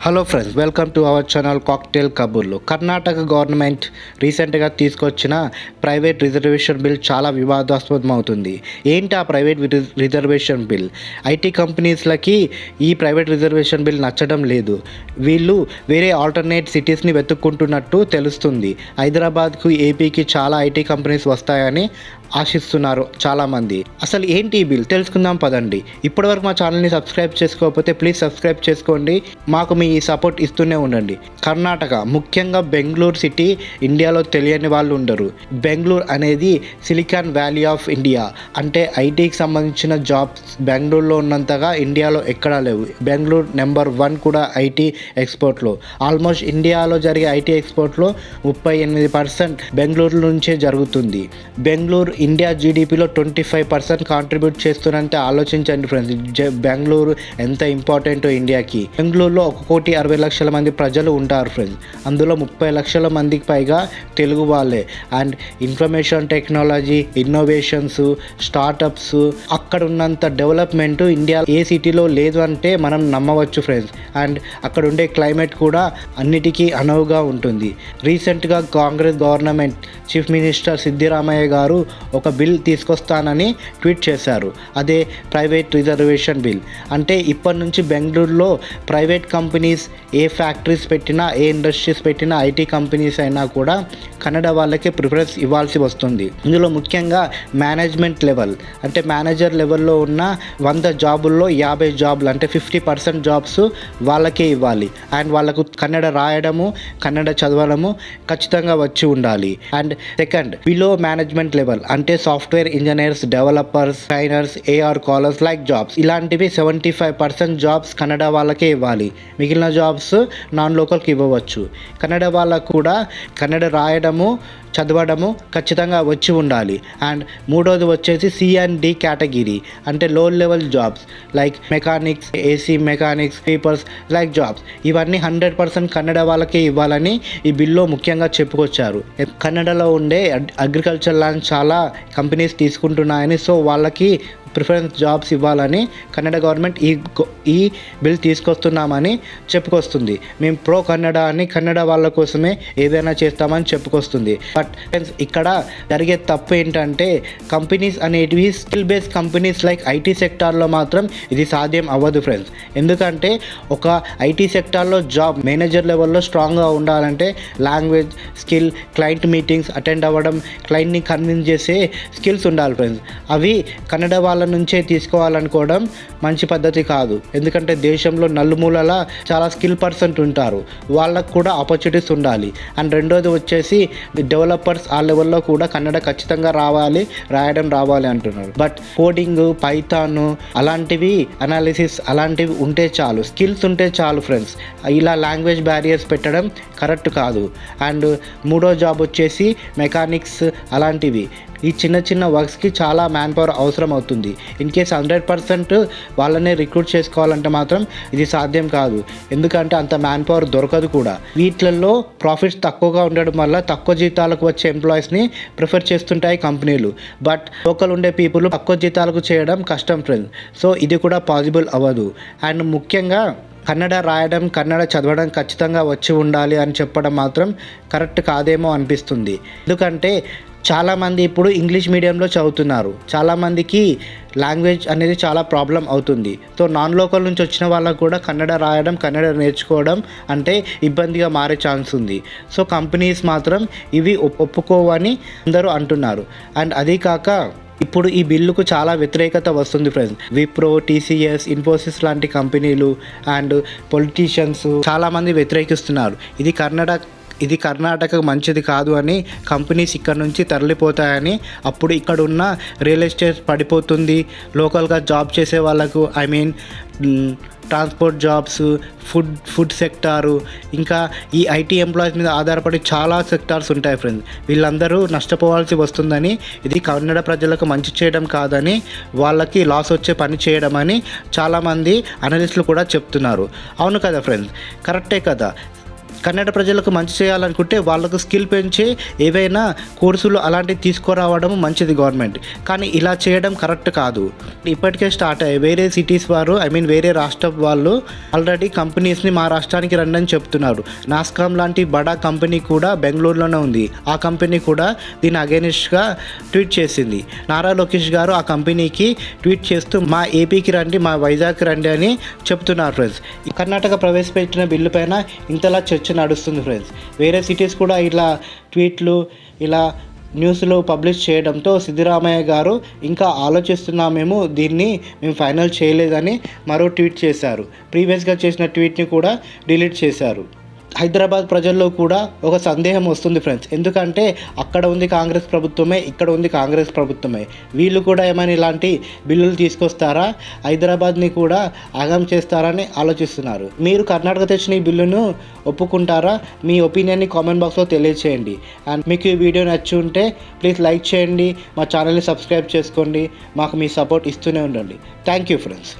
Hello friends, welcome to our channel cocktail కబుర్లు. Karnataka government రీసెంట్గా తీసుకొచ్చిన ప్రైవేట్ రిజర్వేషన్ బిల్ చాలా వివాదాస్పదం అవుతుంది. ఏంటి ఆ ప్రైవేట్ రిజర్వేషన్ బిల్? ఐటీ కంపెనీస్లకి ఈ ప్రైవేట్ రిజర్వేషన్ బిల్ నచ్చడం లేదు. వీళ్ళు వేరే ఆల్టర్నేట్ సిటీస్ని వెతుక్కుంటున్నట్టు తెలుస్తుంది. హైదరాబాద్కు, ఏపీకి చాలా ఐటీ కంపెనీస్ వస్తాయని ఆశిస్తున్నారు చాలామంది. అసలు ఏంటి ఈ బిల్ తెలుసుకుందాం పదండి. ఇప్పటివరకు మా ఛానల్ని సబ్స్క్రైబ్ చేసుకోకపోతే ప్లీజ్ సబ్స్క్రైబ్ చేసుకోండి. మాకు మీ సపోర్ట్ ఇస్తూనే ఉండండి. కర్ణాటక, ముఖ్యంగా బెంగళూరు సిటీ ఇండియాలో తెలియని వాళ్ళు ఉండరు. బెంగళూరు అనేది సిలికాన్ వ్యాలీ ఆఫ్ ఇండియా. అంటే ఐటీకి సంబంధించిన జాబ్స్ బెంగళూరులో ఉన్నంతగా ఇండియాలో ఎక్కడా లేవు. బెంగళూరు నెంబర్ 1 కూడా ఐటీ ఎక్స్పోర్ట్లో. ఆల్మోస్ట్ ఇండియాలో జరిగే ఐటీ ఎక్స్పోర్ట్లో 38% బెంగళూరు నుంచే జరుగుతుంది. బెంగళూరు ఇండియా జీడిపిలో 25% కాంట్రిబ్యూట్ చేస్తున్నంటే ఆలోచించండి ఫ్రెండ్స్, బెంగళూరు ఎంత ఇంపార్టెంటో ఇండియాకి. బెంగళూరులో 1,60,00,000 మంది ప్రజలు ఉంటారు ఫ్రెండ్స్. అందులో 30 లక్షల మందికి పైగా తెలుగు వాళ్ళే. And information technology, innovations, startups, అక్కడ ఉన్నంత డెవలప్మెంట్ ఇండియా ఏ సిటీలో లేదు అంటే మనం నమ్మవచ్చు ఫ్రెండ్స్. అండ్ అక్కడ ఉండే క్లైమేట్ కూడా అన్నిటికీ అనువుగా ఉంటుంది. రీసెంట్గా Congress government chief minister Siddaramaiah గారు ఒక బిల్ తీసుకొస్తానని ట్వీట్ చేశారు. అదే ప్రైవేట్ రిజర్వేషన్ బిల్. అంటే ఇప్పటి నుంచి బెంగళూరులో ప్రైవేట్ కంపెనీస్ ఏ ఫ్యాక్టరీస్ పెట్టినా, ఏ ఇండస్ట్రీస్ పెట్టినా, ఐటీ కంపెనీస్ అయినా కూడా కన్నడ వాళ్ళకే ప్రిఫరెన్స్ ఇవ్వాల్సి వస్తుంది. ఇందులో ముఖ్యంగా మేనేజ్మెంట్ లెవెల్, అంటే మేనేజర్ లెవెల్లో ఉన్న 100 జాబుల్లో 50 జాబులు అంటే 50% జాబ్స్ వాళ్ళకే ఇవ్వాలి. అండ్ వాళ్ళకు కన్నడ రాయడము, కన్నడ చదవడము ఖచ్చితంగా వచ్చి ఉండాలి. And second, below management level అంటే software engineers, developers, trainers, AR callers like jobs, ఇలాంటివి 75% జాబ్స్ కన్నడ వాళ్ళకే ఇవ్వాలి. మిగిలిన జాబ్స్ నాన్ లోకల్కి ఇవ్వవచ్చు. కన్నడ వాళ్ళకు కూడా కన్నడ రాయడము, చదవడము ఖచ్చితంగా వచ్చి ఉండాలి. అండ్ మూడోది వచ్చేసి C&D కేటగిరీ అంటే లో level jobs like mechanics, AC mechanics, peepers like jobs, ఇవన్నీ 100% కన్నడ వాళ్ళకే ఇవ్వాలని ఈ బిల్లో ముఖ్యంగా చెప్పుకొచ్చారు. కన్నడలో ఉండే అగ్రికల్చర్ ల్యాండ్ చాలా కంపెనీస్ తీసుకుంటున్నాయని, సో వాళ్ళకి ప్రిఫరెన్స్ జాబ్స్ ఇవ్వాలని కన్నడ గవర్నమెంట్ ఈ బిల్ తీసుకొస్తున్నామని చెప్పుకొస్తుంది. మేము ప్రో కన్నడ అని, కన్నడ వాళ్ళ కోసమే ఏదైనా చేస్తామని చెప్పుకొస్తుంది. బట్ ఫ్రెండ్స్, ఇక్కడ జరిగే తప్పు ఏంటంటే కంపెనీస్ అనేటివి skill based companies like IT సెక్టార్లో మాత్రం ఇది సాధ్యం అవ్వదు ఫ్రెండ్స్. ఎందుకంటే ఒక ఐటీ సెక్టార్లో జాబ్ మేనేజర్ లెవెల్లో స్ట్రాంగ్గా ఉండాలంటే language skill, client meetings attend అవ్వడం, క్లయింట్ని కన్విన్స్ చేసే స్కిల్స్ ఉండాలి ఫ్రెండ్స్. అవి కన్నడ వాళ్ళ నుంచే తీసుకోవాలనుకోవడం మంచి పద్ధతి కాదు. ఎందుకంటే దేశంలో నలుమూలలా చాలా స్కిల్ పర్సన్ ఉంటారు, వాళ్ళకు కూడా ఆపర్చునిటీస్ ఉండాలి. అండ్ రెండోది వచ్చేసి డెవలపర్స్ ఆ లెవెల్లో కూడా కన్నడ ఖచ్చితంగా రావాలి, రాయడం రావాలి అంటున్నారు. బట్ కోడింగ్, పైథాన్ అలాంటివి, అనాలిసిస్ అలాంటివి ఉంటే చాలు, స్కిల్స్ ఉంటే చాలు ఫ్రెండ్స్. ఇలా లాంగ్వేజ్ బ్యారియర్స్ పెట్టడం కరెక్ట్ కాదు. అండ్ మూడో జాబ్ వచ్చేసి మెకానిక్స్ అలాంటివి. ఈ చిన్న చిన్న వర్క్స్కి చాలా మ్యాన్ పవర్ అవసరం అవుతుంది. ఇన్ కేస్ 100% వాళ్ళనే రిక్రూట్ చేసుకోవాలంటే మాత్రం ఇది సాధ్యం కాదు. ఎందుకంటే అంత మ్యాన్ పవర్ దొరకదు కూడా. వీటిల్లో ప్రాఫిట్స్ తక్కువగా ఉండడం వల్ల తక్కువ జీతాలకు వచ్చే ఎంప్లాయీస్ని ప్రిఫర్ చేస్తుంటాయి కంపెనీలు. బట్ లోకల్ ఉండే పీపుల్ తక్కువ జీతాలకు చేయడం కష్టం ఫ్రెండ్స్. సో ఇది కూడా పాసిబుల్ అవ్వదు. అండ్ ముఖ్యంగా కన్నడ రాయడం, కన్నడ చదవడం ఖచ్చితంగా వచ్చి ఉండాలి అని చెప్పడం మాత్రం కరెక్ట్ కాదేమో అనిపిస్తుంది. ఎందుకంటే చాలామంది ఇప్పుడు ఇంగ్లీష్ మీడియంలో చదువుతున్నారు. చాలామందికి లాంగ్వేజ్ అనేది చాలా ప్రాబ్లం అవుతుంది. సో నాన్ లోకల్ నుంచి వచ్చిన వాళ్ళకు కూడా కన్నడ రాయడం, కన్నడ నేర్చుకోవడం అంటే ఇబ్బందిగా మారే ఛాన్స్ ఉంది. సో కంపెనీస్ మాత్రం ఇవి ఒప్పుకోవని అందరూ అంటున్నారు. అండ్ అదీ కాక ఇప్పుడు ఈ బిల్లుకు చాలా వ్యతిరేకత వస్తుంది ఫ్రెండ్స్. విప్రో, TCS, ఇన్ఫోసిస్ లాంటి కంపెనీలు అండ్ పొలిటీషియన్స్ చాలామంది వ్యతిరేకిస్తున్నారు. ఇది కర్ణాటకకు మంచిది కాదు అని, కంపెనీస్ ఇక్కడ నుంచి తరలిపోతాయని. అప్పుడు ఇక్కడ ఉన్న రియల్ ఎస్టేట్ పడిపోతుంది. లోకల్గా జాబ్ చేసే వాళ్ళకు, ట్రాన్స్పోర్ట్ జాబ్స్, ఫుడ్ సెక్టారు, ఇంకా ఈ ఐటీ ఎంప్లాయీస్ మీద ఆధారపడి చాలా సెక్టార్స్ ఉంటాయి ఫ్రెండ్స్. వీళ్ళందరూ నష్టపోవాల్సి వస్తుందని, ఇది కన్నడ ప్రజలకు మంచి చేయడం కాదని, వాళ్ళకి లాస్ వచ్చే పని చేయడం అని చాలామంది అనలిస్టులు కూడా చెప్తున్నారు. అవును కదా ఫ్రెండ్స్, కరెక్టే కదా. కన్నడ ప్రజలకు మంచి చేయాలనుకుంటే వాళ్ళకు స్కిల్ పెంచి ఏవైనా కోర్సులు అలాంటివి తీసుకురావడం మంచిది గవర్నమెంట్. కానీ ఇలా చేయడం కరెక్ట్ కాదు. ఇప్పటికే స్టార్ట్ అయ్యాయి. వేరే సిటీస్ వారు వేరే రాష్ట్ర వాళ్ళు ఆల్రెడీ కంపెనీస్ని మా రాష్ట్రానికి రండి అని చెప్తున్నారు. నాస్కామ్ లాంటి బడా కంపెనీ కూడా బెంగళూరులోనే ఉంది. ఆ కంపెనీ కూడా దీని అగైనిస్ట్గా ట్వీట్ చేసింది. నారా లోకేష్ గారు ఆ కంపెనీకి ట్వీట్ చేస్తూ మా ఏపీకి రండి, మా వైజాగ్కి రండి అని చెప్తున్నారు ఫ్రెండ్స్. కర్ణాటక ప్రవేశపెట్టిన బిల్లు పైన ఇంతలా చర్చ నడుస్తుంది ఫ్రెండ్స్. వేరే సిటీస్ కూడా ఇలా ట్వీట్లు ఇలా న్యూస్లో పబ్లిష్ చేయడంతో సిద్ధరామయ్య గారు ఇంకా ఆలోచిస్తున్నామేమో, దీన్ని మేము ఫైనల్ చేయలేదని మరో ట్వీట్ చేశారు. ప్రీవియస్గా చేసిన ట్వీట్ని కూడా డిలీట్ చేశారు. హైదరాబాద్ ప్రజల్లో కూడా ఒక సందేహం వస్తుంది ఫ్రెండ్స్. ఎందుకంటే అక్కడ ఉంది కాంగ్రెస్ ప్రభుత్వమే, ఇక్కడ ఉంది కాంగ్రెస్ ప్రభుత్వమే. వీళ్ళు కూడా ఏమైనా ఇలాంటి బిల్లులు తీసుకొస్తారా, హైదరాబాద్ని కూడా ఆగం చేస్తారని ఆలోచిస్తున్నారు. మీరు కర్ణాటక తెచ్చిన ఈ బిల్లును ఒప్పుకుంటారా? మీ ఒపీనియన్ని కామెంట్ బాక్స్లో తెలియచేయండి. అండ్ మీకు ఈ వీడియో నచ్చి ఉంటే ప్లీజ్ లైక్ చేయండి, మా ఛానల్ని సబ్స్క్రైబ్ చేసుకోండి. మాకు మీ సపోర్ట్ ఇస్తూనే ఉండండి. Thank you friends.